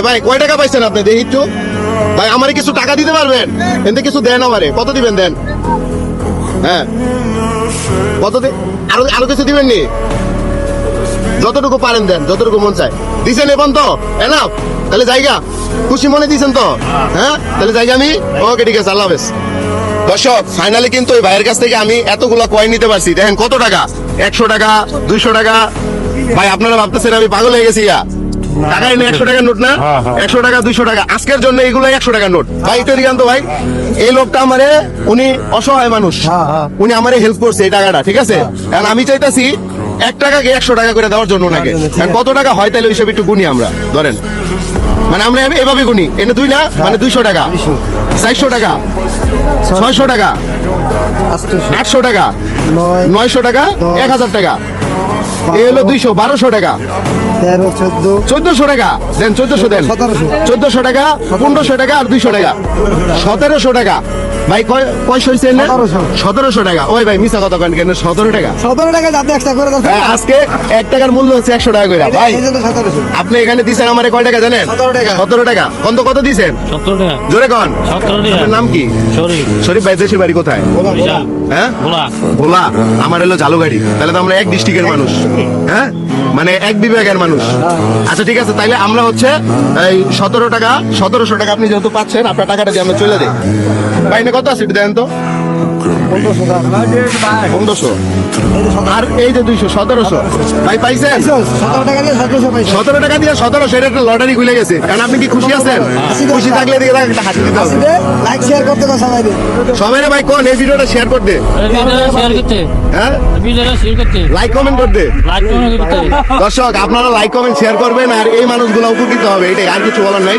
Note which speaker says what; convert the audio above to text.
Speaker 1: ভাই কয় টাকা পাইছেন আপনি দেখি একটু ভাই আমারে কিছু টাকা দিতে পারবেন এতে কিছু দেন আমারে কত দিবেন দেন হ্যাঁ কত আরো আরো কিছু দিবেন নি যতটুকু পারেন দেন যতটুকু মন চায় দিছেন এখন তো এনাফ তাহলে জায়গা খুশি মনে দিছেন তো হ্যাঁ তাহলে জায়গা আমি ওকে ঠিক আছে আল্লাহ হাফেজ দর্শক ফাইনালি কিন্তু ওই ভাইয়ের কাছ থেকে আমি এতগুলা কয়েন নিতে পারছি দেখেন কত টাকা 100 টাকা 200 টাকা ভাই আপনারা ভাবতেছেন আমি পাগল হয়ে গেছি টাকা এনে 100 টাকার নোট না 100 টাকা 200 টাকা আজকের জন্য এগুলো 100 টাকার নোট ভাই একটু দিগান তো ভাই এই লোকটা আমারে উনি অসহায় মানুষ উনি আমারে হেল্প করছে এই টাকাটা ঠিক আছে কারণ আমি চাইতাছি 1 টাকাকে 100 টাকা করে দেওয়ার জন্য ওনাকে কত টাকা হয় তাহলে ওই হিসাবে একটু গুনি আমরা ধরেন মানে আমরা এভাবে গুনি এনে 2 না মানে 200 টাকা 400 টাকা 600 টাকা 800 টাকা 900 টাকা 1000 টাকা এই হলো 200 1200 টাকা 1400 টাকা দেন 1400 দেন 1400 টাকা 1500 টাকা আর 200 টাকা 1700 টাকা ভাই কয়শো হয়েছে 1700 টাকা ওই ভাই মিছা কথা কেন 17 টাকা
Speaker 2: 17 টাকা যাতে একটা করে দাও
Speaker 1: আজকে 1 টাকার মূল্য হচ্ছে 100 টাকা করে ভাই আপনি এখানে দিছেন আমারে কয় টাকা জানেন 17 টাকা কত দিছেন
Speaker 3: 17 টাকা
Speaker 1: জোরে কোন
Speaker 3: 17 টাকা
Speaker 1: আপনার নাম কি
Speaker 3: শরীফ
Speaker 1: শরীফ ভাই দেশের বাড়ি কোথায় হ্যাঁ
Speaker 3: ভোলা
Speaker 1: ভোলা আমার হলো ঝালুগাড়ি তাহলে তো আমরা এক ডিস্ট্রিক্টের মানুষ হ্যাঁ মানে এক বিভাগের মানুষ আচ্ছা ঠিক আছে তাইলে আমরা হচ্ছে এই 17 টাকা 1700 টাকা আপনি যেহেতু পাচ্ছেন আপনার টাকাটা দিয়ে আমরা চলে দেই ভাই না কত আছে একটু দেন তো 1500 আর এই যে 200 1700 ভাই পাইছেন
Speaker 2: 17 টাকা দিয়ে 1700 পাইছো
Speaker 1: 17 টাকা দিয়ে 1700 এটা একটা লটারি খুলে গেছে কারণ আপনি কি খুশি আছেন খুশি থাকলে দিকে একটা হাসি দিতে হবে
Speaker 2: লাইক শেয়ার করতে কো সবাই
Speaker 1: সবাই ভাই কোন এই ভিডিওটা শেয়ার করতে
Speaker 3: শেয়ার করতে
Speaker 1: হ্যাঁ
Speaker 3: ভিডিওটা শেয়ার করতে
Speaker 1: লাইক কমেন্ট করতে
Speaker 3: লাইক করতে
Speaker 1: দর্শক আপনারা লাইক কমেন্ট শেয়ার করবেন আর এই মানুষগুলো উপকৃত হবে এটাই আর কিছু বলার নাই